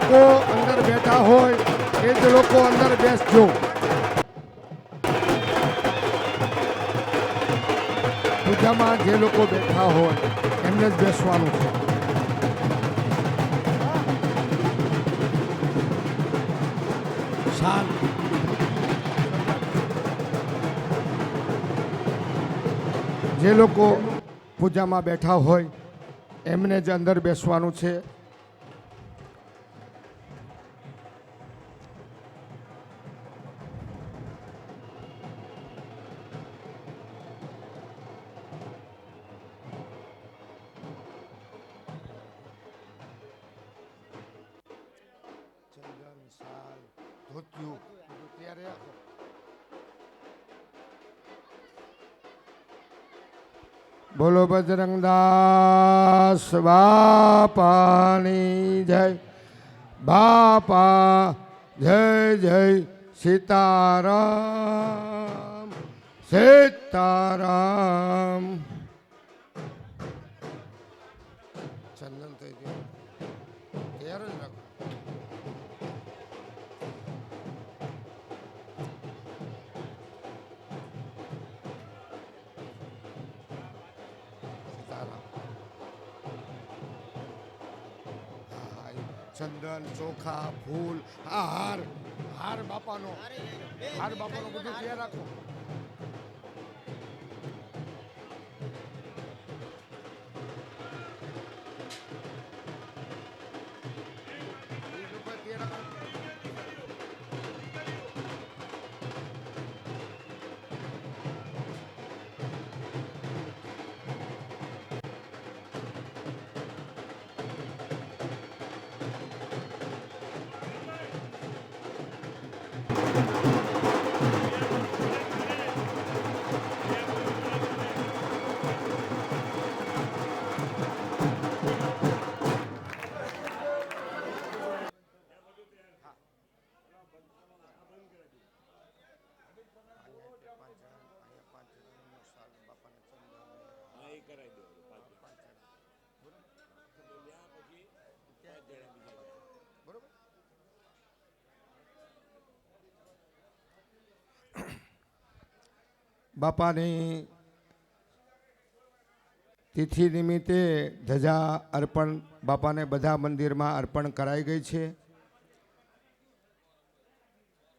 લોકો અંદર બેઠા હોય એ જ લોકો અંદર બેસજો. પૂજામાં જે લોકો બેઠા હોય એમને જ બેસવાનું છે. શાંત. જે લોકો પૂજામાં બેઠા હોય એમને જ અંદર બેસવાનું છે. ચંદન, શાલ, ધોતિયું બધું તૈયાર રાખો. બોલો બજરંગદાસ બાપાની જય. બાપા જય જય સીતારામ સીતારામ. ચંદન થઈ ગયું તૈયાર જ રાખો. ચંદન, ચોખા, ફૂલ, આ હાર હાર બાપાનો બધું તૈયાર રાખો. બાપાની તિથિ નિમિત્તે ધજા અર્પણ બાપાને બધા મંદિરમાં અર્પણ કરાઈ ગઈ છે.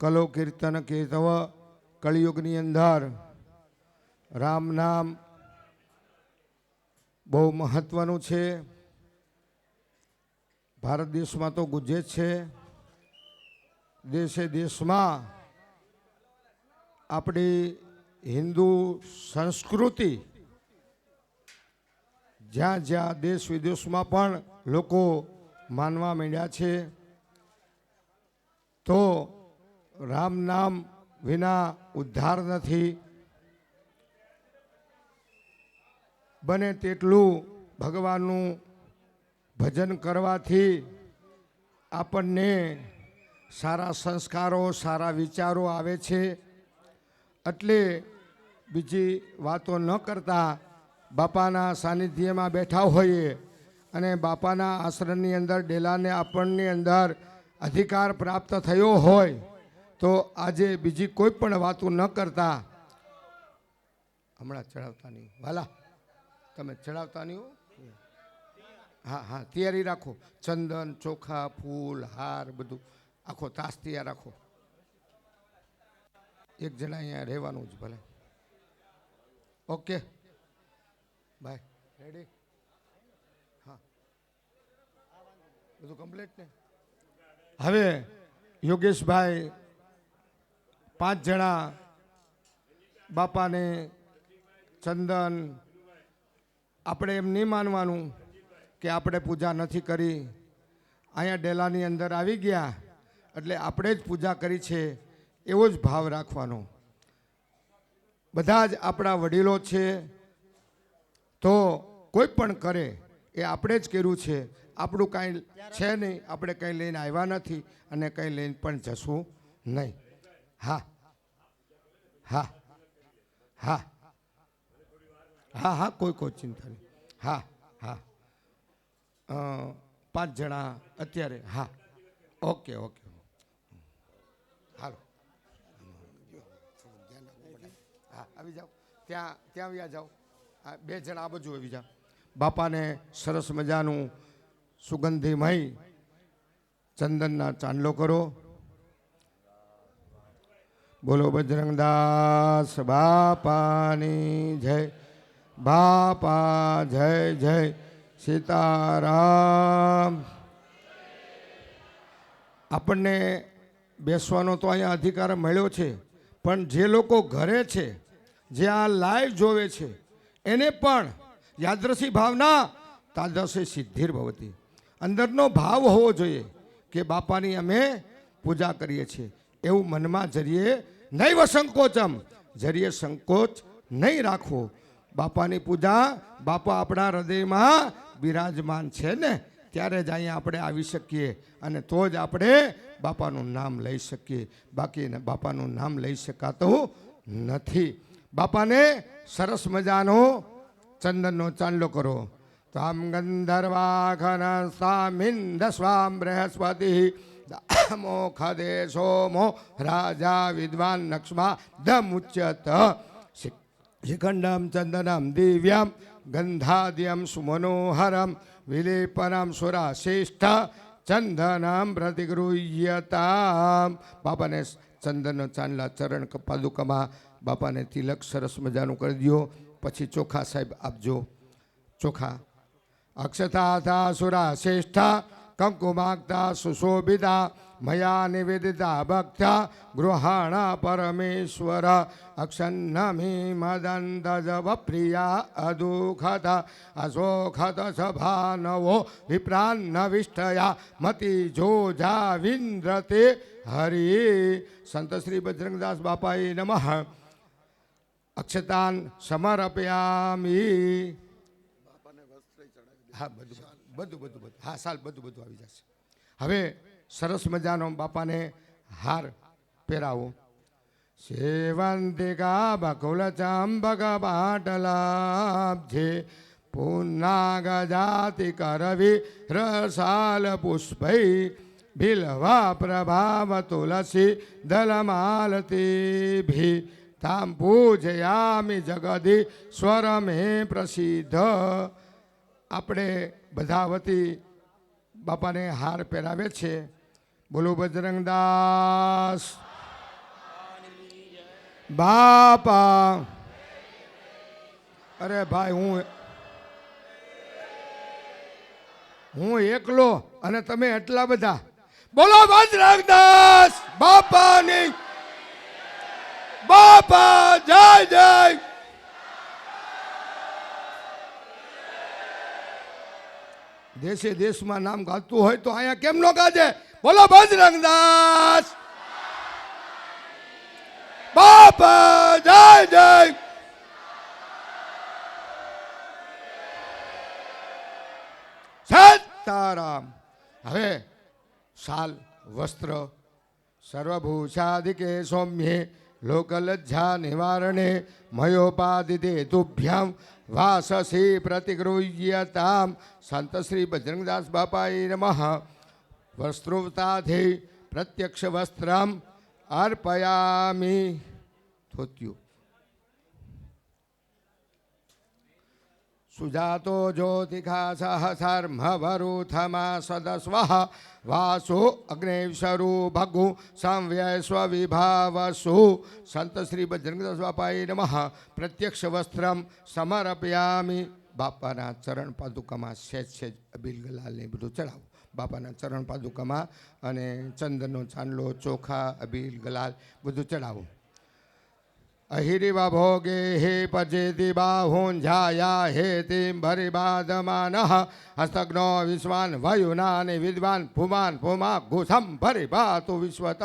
કલો કીર્તન કીર્તવ કળિયુગની અંદર રામ નામ બહુ મહત્વનું છે. ભારત દેશમાં તો ગુજે જ છે. દેશે દેશમાં આપણી હિન્દુ સંસ્કૃતિ જ્યાં જ્યાં દેશ વિદેશમાં પણ લોકો માનવા માંડ્યા છે. તો રામ નામ વિના ઉદ્ધાર નથી. બને તેટલું ભગવાનનું ભજન કરવાથી આપણને સારા સંસ્કારો સારા વિચારો આવે છે. એટલે બીજી વાતો ન કરતા બાપાના સાનિધ્યમાં બેઠા હોઈએ અને બાપાના આશ્રમની અંદર ડેલાને આપણની અંદર અધિકાર પ્રાપ્ત થયો હોય તો આજે બીજી કોઈ પણ વાતો ન કરતા. હમણાં ચડાવતા નહીં વાલા, તમે ચડાવતા નહીં હો. હા હા તૈયારી રાખો. ચંદન, ચોખા, ફૂલ, હાર બધું આખો તાસ તૈયાર રાખો. એક જણા અહીંયા રહેવાનું જ ભલે. Okay bye. રેડી? હા બધું કમ્પ્લીટ ને? હવે યોગેશભાઈ 5 જણા બાપાને ચંદન, આપણે એમ નહીં માનવાનું કે આપણે પૂજા નથી કરી. અહીંયા ડેલાની અંદર આવી ગયા એટલે આપણે જ પૂજા કરી છે એવો જ ભાવ રાખવાનો. બધા જ આપણા વડીલો છે તો કોઈ પણ કરે એ આપણે જ કર્યું છે. આપણું કાંઈ છે નહીં, આપણે કંઈ લઈને આવ્યા નથી અને કંઈ લઈને પણ જશું નહીં. હા હા હા હા હા કોઈ ચિંતા નહીં. હા હા 5 જણા અત્યારે. હા ઓકે ઓકે હાલો હા આવી જાઓ ત્યાં આવ્યા જાઓ હા 2 જણા આ બાજુ આવી જાઓ બાપાને સરસ મજાનું સુગંધીમય ચંદનના ચાંદલો કરો બોલો બજરંગદાસ બાપાની જય બાપા જય જય સીતારામ આપણને બેસવાનો તો અહીંયા અધિકાર મળ્યો છે પણ જે લોકો ઘરે છે જે આ લાઈવ જોવે છે એને પણ યાદરસી ભાવના તાદરસી સિદ્ધિર ભવતી અંદરનો ભાવ હોવો જોઈએ કે બાપાની અમે પૂજા કરીએ છીએ એવું મનમાં જરીએ નૈવ સંકોચમ જરીએ સંકોચ નહીં રાખવો બાપાની પૂજા બાપા આપણા હૃદયમાં બિરાજમાન છે ને ત્યારે જ અહીંયા આપણે આવી શકીએ અને તો જ આપણે બાપાનું નામ લઈ શકીએ બાકી બાપાનું નામ લઈ શકાતું નથી બાપાને સરસ મજાનો ચંદનનો ચાંદલો કરો તામ ગંધર્વાઘન સામિંદ સ્વામ બૃહસ્પતિ મોખદે સોમો રાજા વિદ્વાન નક્ષ્મા દમુચ્યત શિખંડમ ચંદનમ દિવ્યમ ગંધાદ્યમ સુમનોહરમ વિલેપનમ સુરાશિષ્ઠ ચંદનમ પ્રતિગૃહ્યતામ બાપાને ચંદનનો ચાંદલા ચરણ પાદુકામાં બાપાને તિલક સરસ મજાનું કરી દો પછી ચોખા સાહેબ આપજો ચોખા અક્ષતા સુરાશિષ્ઠ કંકુમાક્તા સુશોભિતા મયા નિવેદિતા ભક્તા ગૃહાણા પરમેશ્વર અક્ષન્નમી મદંતજ પ્રિયા અદુખત અશોખત સભાનવો વિપ્રાન્ન વિષ્ટયા મતિ જોજા વિન્દ્રતે હરિ સંત શ્રી બજરંગદાસ બાપાએ નમઃ અક્ષતાન સમર્પયામી હા બધું હા સાલ બધું આવી જશે હવે સરસ મજાનો બાપાને હાર પહેરાવો સેવંતિકા બકુલ ચાંબક પાટલાબ્જે પુન્નાગ જાતિ કરવિ રસાલ પુષ્પૈ બિલવા પ્રભાવ તુલસી દલમાલતી તામ પૂજયામિ જગદી સ્વર મે પ્રસિદ્ધ આપણે બધા વતી બાપાને હાર પહેરાવે છે બોલો બજરંગદાસ બાપા અરે ભાઈ હું એકલો અને તમે એટલા બધા બોલો બજરંગદાસ બાપાની બાપા જય જય દેશે દેશમાં નામ ગાતું હોય તો અહીંયા કેમ નો ગાજે બોલો બજરંગદાસ બાપા જય જય સીતારામ હવે શાલ વસ્ત્ર સર્વભૂષાદિકે સૌમ્યે લોકલજ્જા નિવારણે મયોપાદિતે તુભ્યામ વાસસી પ્રતિગૃહ્યતામ સંત શ્રી બજરંગદાસ બાપાએ નમઃ વસ્ત્રોતાથી પ્રત્યક્ષ વસ્ત્રમ અર્પયામિ ધોત્યું સુજાતો જ્યોતિખા સહસર્મવરુથમા સદસ્વ વાસો અગ્નેશ્વરુ ભગુ સંવ્યસ્વ વિભાવસુ સંત શ્રી બજરંગદાસ બાપાએ નમઃ પ્રત્યક્ષ વસ્ત્રમ સમર્પયામિ બાપાના ચરણ પાદુકામાં સેજ અબીલ ગલાલને બધું ચડાવો બાપાના ચરણ પાદુકામાં અને ચંદનનો ચાંદલો ચોખા અબીલ ગલાલ બધું ચડાવો અહિરિવા ભોગે હે પજેતિ બાહુન ઝાયા હે તિમ ભરિબાદમાન હસ્તગ્નો વિશ્વાન વાયુનાન વિદ્વાન પુમાન પુમા ઘુસમ ભરિભાતુ વિશ્વત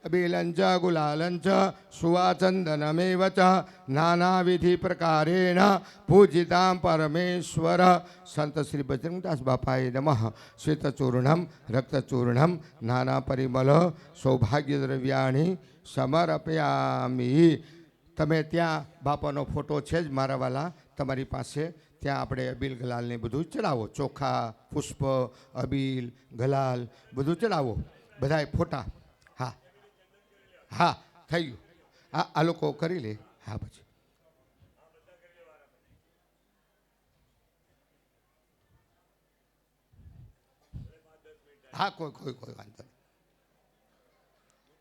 અબિલંચ ગુલાલંચ સુવાચંદનમેવ ચ નાનાવિધિ પ્રકારેણ પૂજિતાં પરમેશ્વર સંત શ્રી બજરંગદાસ બાપાએ નમઃ શ્વેતચૂર્ણમ રક્તચૂર્ણમ નાના પરિમલ સૌભાગ્ય દ્રવ્યાણી સમર્પયામિ તમે ત્યાં બાપાનો ફોટો છે જ મારા વાલા તમારી પાસે ત્યાં આપણે અબીલ ગલાલને બધું ચડાવો, ચોખા, પુષ્પ, અબીલ, ગલાલ બધું ચડાવો, બધાય ફોટા. હા હા, થઈ ગયું. આ લોકો કરી લે. હા પછી હા, કોઈ વાંધો નહીં.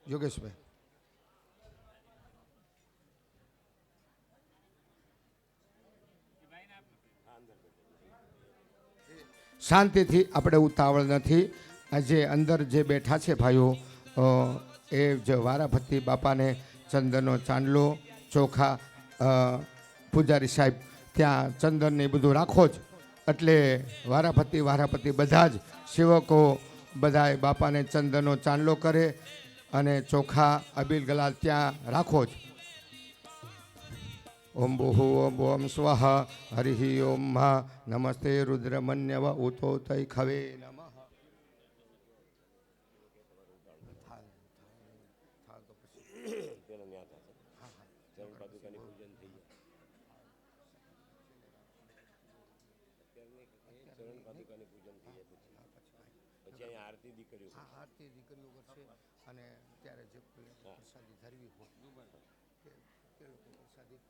યોગેશભાઈ, શાંતિથી, આપણે ઉતાવળ નથી. આજે અંદર જે બેઠા છે ભાઈઓ, અ, એ જ વારાફતી બાપાને ચંદનનો ચાંદલો, ચોખા, પૂજારી સાહેબ ત્યાં ચંદન ને એ બધું રાખો જ, એટલે વારાફતી બધા જ સેવકો બધાય બાપાને ચંદનનો ચાંદલો કરે અને ચોખા, અબીલ ગલાલ ત્યાં રાખો જ. ઓમ ભૂઃ ઓમ ઓમ સ્વાહા હરિ ઓમ મા નમસ્તે રુદ્રમન્યવ ઉતો તૈ ખવે નમઃ. આરતી દીકરીઓ કરશે અને ત્યારે જે પ્રસાદી ધરવી હોય તે લોકો પ્રસાદી